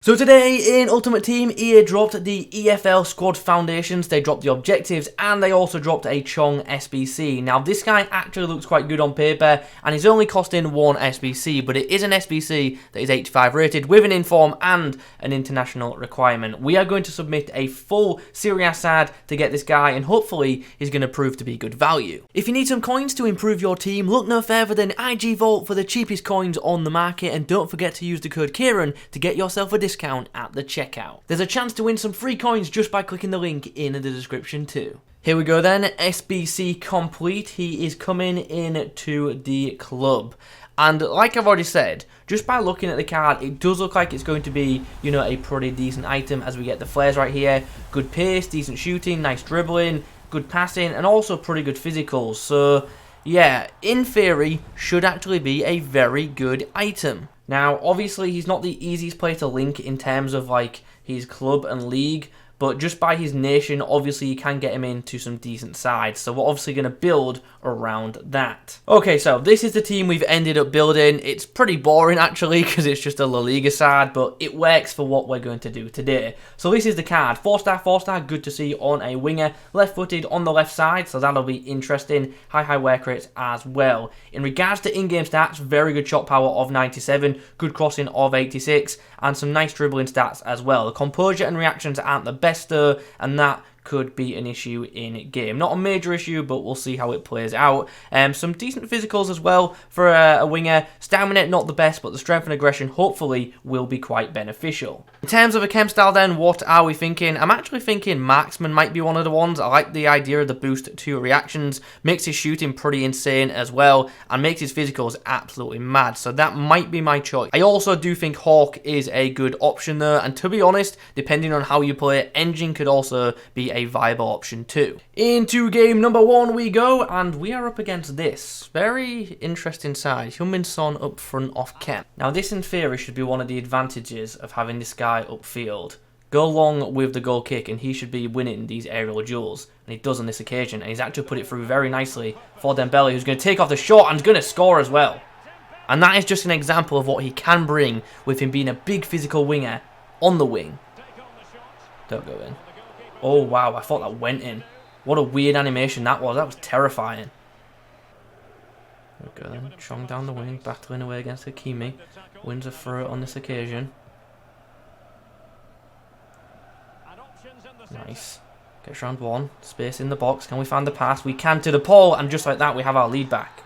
So today in Ultimate Team, EA dropped the EFL Squad Foundations, they dropped the objectives, and they also dropped a Chong SBC. Now this guy actually looks quite good on paper, and he's only costing 1 SBC, but it is an SBC that is 85 rated, with an inform and an international requirement. We are going to submit a full Series side to get this guy, and hopefully he's going to prove to be good value. If you need some coins to improve your team, look no further than IG Vault for the cheapest coins on the market, and don't forget to use the code Kieron to get yourself a discount at the checkout. There's a chance to win some free coins just by clicking the link in the description too. Here we go then, SBC complete. He is coming in to the club. And like I've already said, just by looking at the card, it does look like it's going to be, you know, a pretty decent item as we get the flares right here. Good pace, decent shooting, nice dribbling, good passing, and also pretty good physicals. So yeah, in theory, should actually be a very good item. Now, obviously, he's not the easiest player to link in terms of, like, his club and league, but just by his nation, obviously, you can get him into some decent sides. So we're obviously going to build around that. Okay, so this is the team we've ended up building. It's pretty boring, actually, because it's just a La Liga side, but it works for what we're going to do today. So this is the card. 4-star, good to see on a winger. Left-footed on the left side, so that'll be interesting. High work rates as well. In regards to in-game stats, very good shot power of 97, good crossing of 86, and some nice dribbling stats as well. The composure and reactions aren't the best though, and that could be an issue in game. Not a major issue, but we'll see how it plays out. Some decent physicals as well for a winger. Stamina, not the best, but the strength and aggression hopefully will be quite beneficial. In terms of a chem style then, what are we thinking? I'm actually thinking marksman might be one of the ones. I like the idea of the boost to reactions. Makes his shooting pretty insane as well, and makes his physicals absolutely mad. So that might be my choice. I also do think Hawk is a good option there, and to be honest, depending on how you play it, engine could also be a viable option too. Into game number 1 we go, and we are up against this very interesting side. Heung-min Son up front off chem. Now this in theory should be one of the advantages of having this guy upfield. Go along with the goal kick and he should be winning these aerial duels. And he does on this occasion, and he's actually put it through very nicely for Dembele, who's going to take off the shot and is going to score as well. And that is just an example of what he can bring with him being a big physical winger on the wing. Don't go in. Oh wow, I thought that went in. What a weird animation that was. That was terrifying. There we go then. Chong down the wing, battling away against Hakimi. Wins a throw on this occasion. Nice. Gets round one. Space in the box. Can we find the pass? We can to the pole, and just like that we have our lead back.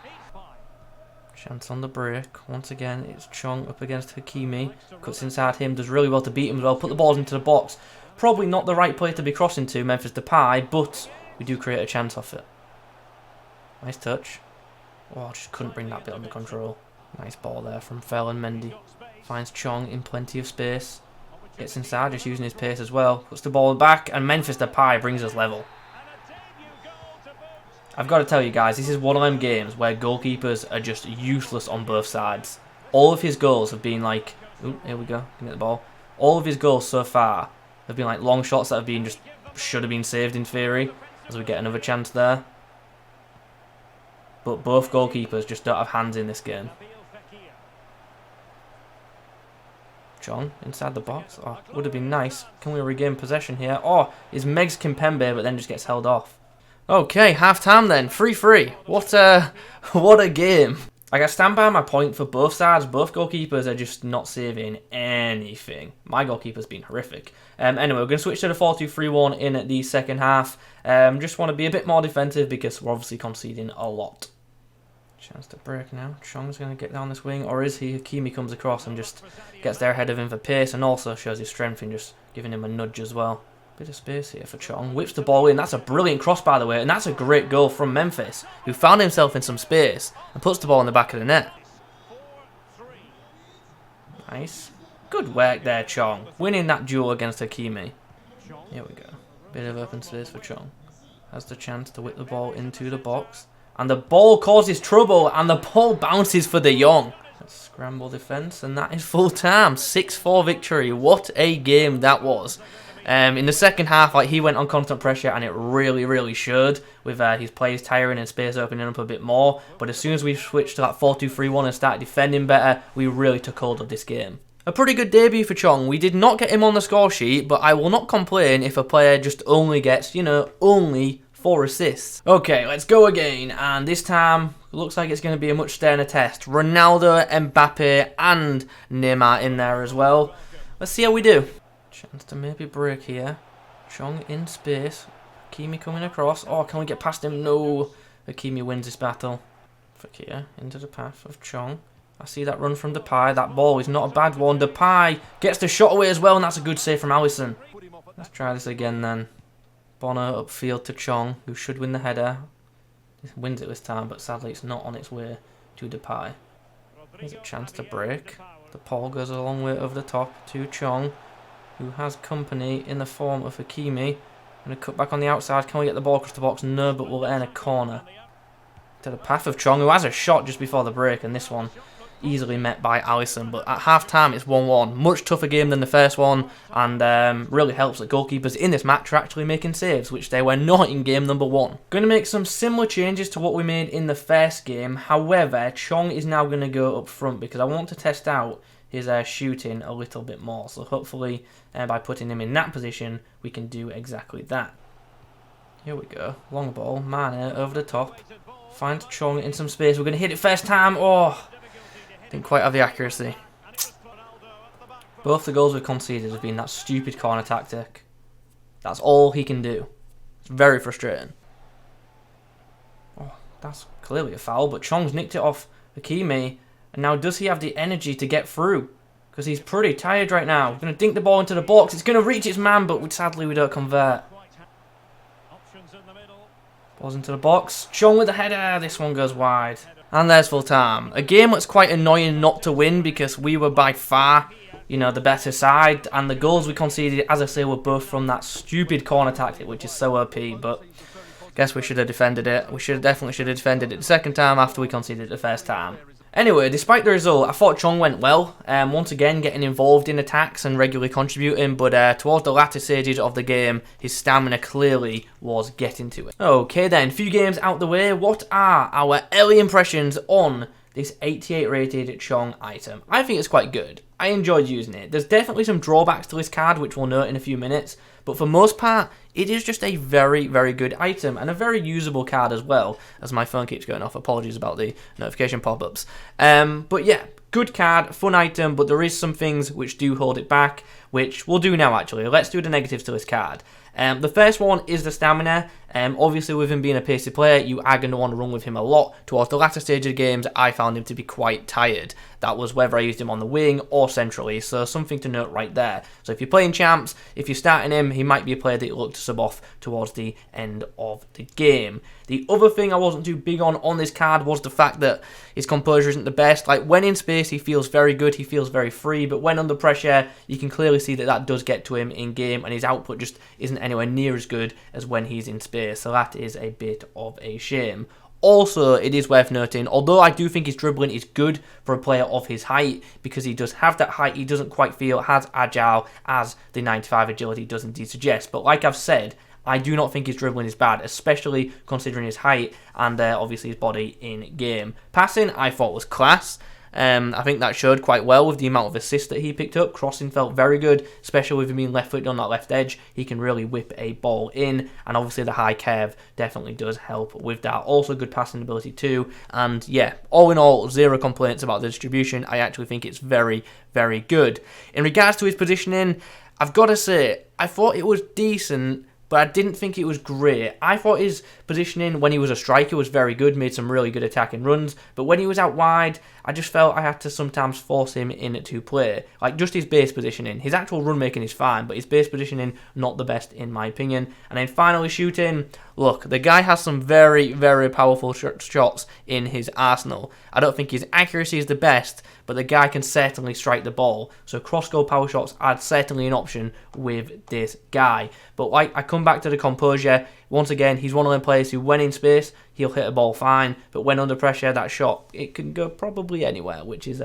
Chance on the break. Once again, it's Chong up against Hakimi. Cuts inside him. Does really well to beat him as well. Put the balls into the box. Probably not the right player to be crossing to, Memphis Depay, but we do create a chance off it. Nice touch. Oh, just couldn't bring that bit under control. Nice ball there from Fell and Mendy. Finds Chong in plenty of space. Gets inside, just using his pace as well. Puts the ball back, and Memphis Depay brings us level. I've got to tell you guys, this is one of them games where goalkeepers are just useless on both sides. All of his goals have been like... Ooh, here we go. Give me the ball. All of his goals so far have been like long shots that have been just should have been saved in theory, as we get another chance there. But both goalkeepers just don't have hands in this game. Chong inside the box. Oh, would have been nice. Can we regain possession here? Oh, is Megs Kimpembe, but then just gets held off. Okay, half time then. 3-3. What a game. Like, I stand by my point for both sides. Both goalkeepers are just not saving anything. My goalkeeper's been horrific. Anyway, we're going to switch to the 4-2-3-1 in the second half. Just want to be a bit more defensive because we're obviously conceding a lot. Chance to break now. Chong's going to get down this wing, or is he? Hakimi comes across and just gets there ahead of him for pace, and also shows his strength in just giving him a nudge as well. Bit of space here for Chong. Whips the ball in. That's a brilliant cross, by the way. And that's a great goal from Memphis, who found himself in some space and puts the ball in the back of the net. Nice. Good work there, Chong. Winning that duel against Hakimi. Here we go. Bit of open space for Chong. Has the chance to whip the ball into the box. And the ball causes trouble, and the ball bounces for De Jong. Scramble defense, and that is full time. 6-4 victory. What a game that was. In the second half, like, he went on constant pressure, and it really showed with his players tiring and space opening up a bit more. But as soon as we switched to that 4-2-3-1 and started defending better, we really took hold of this game. A pretty good debut for Chong. We did not get him on the score sheet, but I will not complain if a player just only gets, you know, only 4 assists. Okay, let's go again, and this time it looks like it's going to be a much sterner test. Ronaldo, Mbappe, and Neymar in there as well. Let's see how we do. Chance to maybe break here. Chong in space. Hakimi coming across. Oh, can we get past him? No. Hakimi wins this battle. Fakir into the path of Chong. I see that run from Depay. That ball is not a bad one. Depay gets the shot away as well, and that's a good save from Alisson. Let's try this again then. Bonner upfield to Chong, who should win the header. He wins it this time, but sadly it's not on its way to Depay. There's a chance to break. The ball goes a long way over the top to Chong, who has company in the form of Hakimi. Going to cut back on the outside. Can we get the ball across the box? No, but we'll earn a corner. To the path of Chong, who has a shot just before the break, and this one easily met by Alisson. But at half-time, it's 1-1. Much tougher game than the first one, and really helps that goalkeepers in this match are actually making saves, which they were not in game number 1. Going to make some similar changes to what we made in the first game. However, Chong is now going to go up front because I want to test out his shooting a little bit more. So hopefully, by putting him in that position, we can do exactly that. Here we go. Long ball. Mane over the top. Finds Chong in some space. We're going to hit it first time. Oh, didn't quite have the accuracy. Both the goals we've conceded have been that stupid corner tactic. That's all he can do. It's very frustrating. Oh, that's clearly a foul, but Chong's nicked it off Hakimi. And now does he have the energy to get through? Because he's pretty tired right now. We're going to dink the ball into the box. It's going to reach its man, but sadly we don't convert. Balls into the box. Chong with the header. This one goes wide. And there's full time. A game that's quite annoying not to win because we were by far, you know, the better side. And the goals we conceded, as I say, were both from that stupid corner tactic, which is so OP. But guess we should have defended it. We definitely should have defended it the second time after we conceded it the first time. Anyway, despite the result, I thought Chong went well. Once again, getting involved in attacks and regularly contributing, but towards the latter stages of the game, his stamina clearly was getting to it. Okay then, few games out the way. What are our early impressions on this 88 rated Chong item? I think it's quite good. I enjoyed using it. There's definitely some drawbacks to this card, which we'll note in a few minutes, but for most part, it is just a very, very good item and a very usable card as well, as my phone keeps going off. Apologies about the notification pop-ups. But yeah, good card, fun item, but there is some things which do hold it back, which we'll do now actually. Let's do the negatives to this card. The first one is the stamina. Obviously, with him being a pacey player, you are going to want to run with him a lot. Towards the latter stage of games, I found him to be quite tired. That was whether I used him on the wing or centrally, so something to note right there. So if you're playing champs, if you're starting him, he might be a player that you look to sub off towards the end of the game. The other thing I wasn't too big on this card was the fact that his composure isn't the best. Like, when in space, he feels very good, he feels very free, but when under pressure, you can clearly see that that does get to him in game, and his output just isn't anywhere near as good as when he's in space, so that is a bit of a shame. Also, it is worth noting, although I do think his dribbling is good for a player of his height, because he does have that height, he doesn't quite feel as agile as the 95 agility does indeed suggest, but like I've said, I do not think his dribbling is bad, especially considering his height and obviously his body in game. Passing, I thought, was class. I think that showed quite well with the amount of assists that he picked up. Crossing felt very good, especially with him being left-footed on that left edge. He can really whip a ball in, and obviously the high curve definitely does help with that. Also good passing ability too, and yeah, all in all, zero complaints about the distribution. I actually think it's very, very good. In regards to his positioning, I've got to say, I thought it was decent, but I didn't think it was great. I thought his positioning when he was a striker was very good, made some really good attacking runs, but when he was out wide, I just felt I had to sometimes force him into play. Like, just his base positioning. His actual run making is fine, but his base positioning, not the best in my opinion. And then finally shooting, look, the guy has some very, very powerful shots in his arsenal. I don't think his accuracy is the best, but the guy can certainly strike the ball. So cross-goal power shots are certainly an option with this guy. But like, I come back to the composure. Once again, he's one of them players who, when in space, he'll hit a ball fine, but when under pressure, that shot, it can go probably anywhere, which is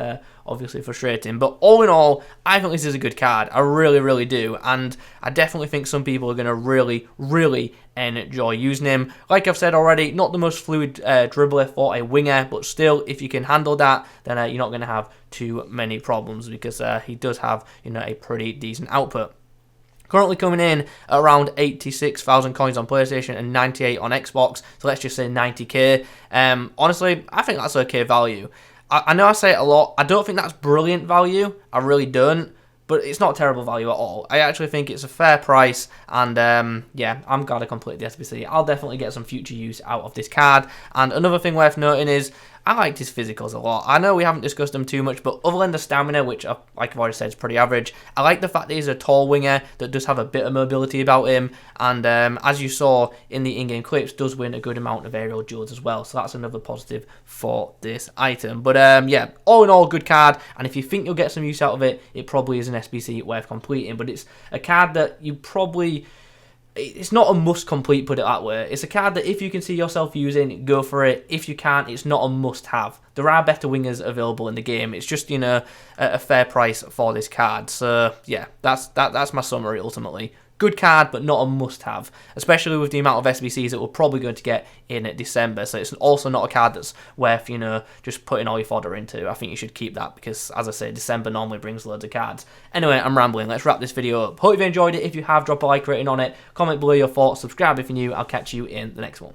obviously frustrating. But all in all, I think this is a good card. I really, really do, and I definitely think some people are going to really, really enjoy using him. Like I've said already, not the most fluid dribbler for a winger, but still, if you can handle that, then you're not going to have too many problems, because he does have, you know, a pretty decent output. Currently coming in at around 86,000 coins on PlayStation and 98 on Xbox, so let's just say 90k. Honestly, I think that's okay value. I know I say it a lot, I don't think that's brilliant value, I really don't, but it's not terrible value at all. I actually think it's a fair price, and yeah, I'm glad I completed the SBC. I'll definitely get some future use out of this card. And another thing worth noting is, I liked his physicals a lot. I know we haven't discussed them too much, but other than the stamina, which, like I've already said, is pretty average, I like the fact that he's a tall winger that does have a bit of mobility about him, and as you saw in the in-game clips, does win a good amount of aerial duels as well, so that's another positive for this item. But yeah, all in all, good card, and if you think you'll get some use out of it, it probably is an SBC worth completing, but it's a card that you probably... It's not a must complete, put it that way. It's a card that if you can see yourself using, go for it. If you can't, it's not a must have. There are better wingers available in the game. It's just, you know, a fair price for this card. So yeah, that's my summary ultimately. Good card, but not a must-have, especially with the amount of SBCs that we're probably going to get in December. So it's also not a card that's worth, you know, just putting all your fodder into. I think you should keep that because, as I say, December normally brings loads of cards. Anyway, I'm rambling. Let's wrap this video up. Hope you've enjoyed it. If you have, drop a like rating on it. Comment below your thoughts. Subscribe if you're new. I'll catch you in the next one.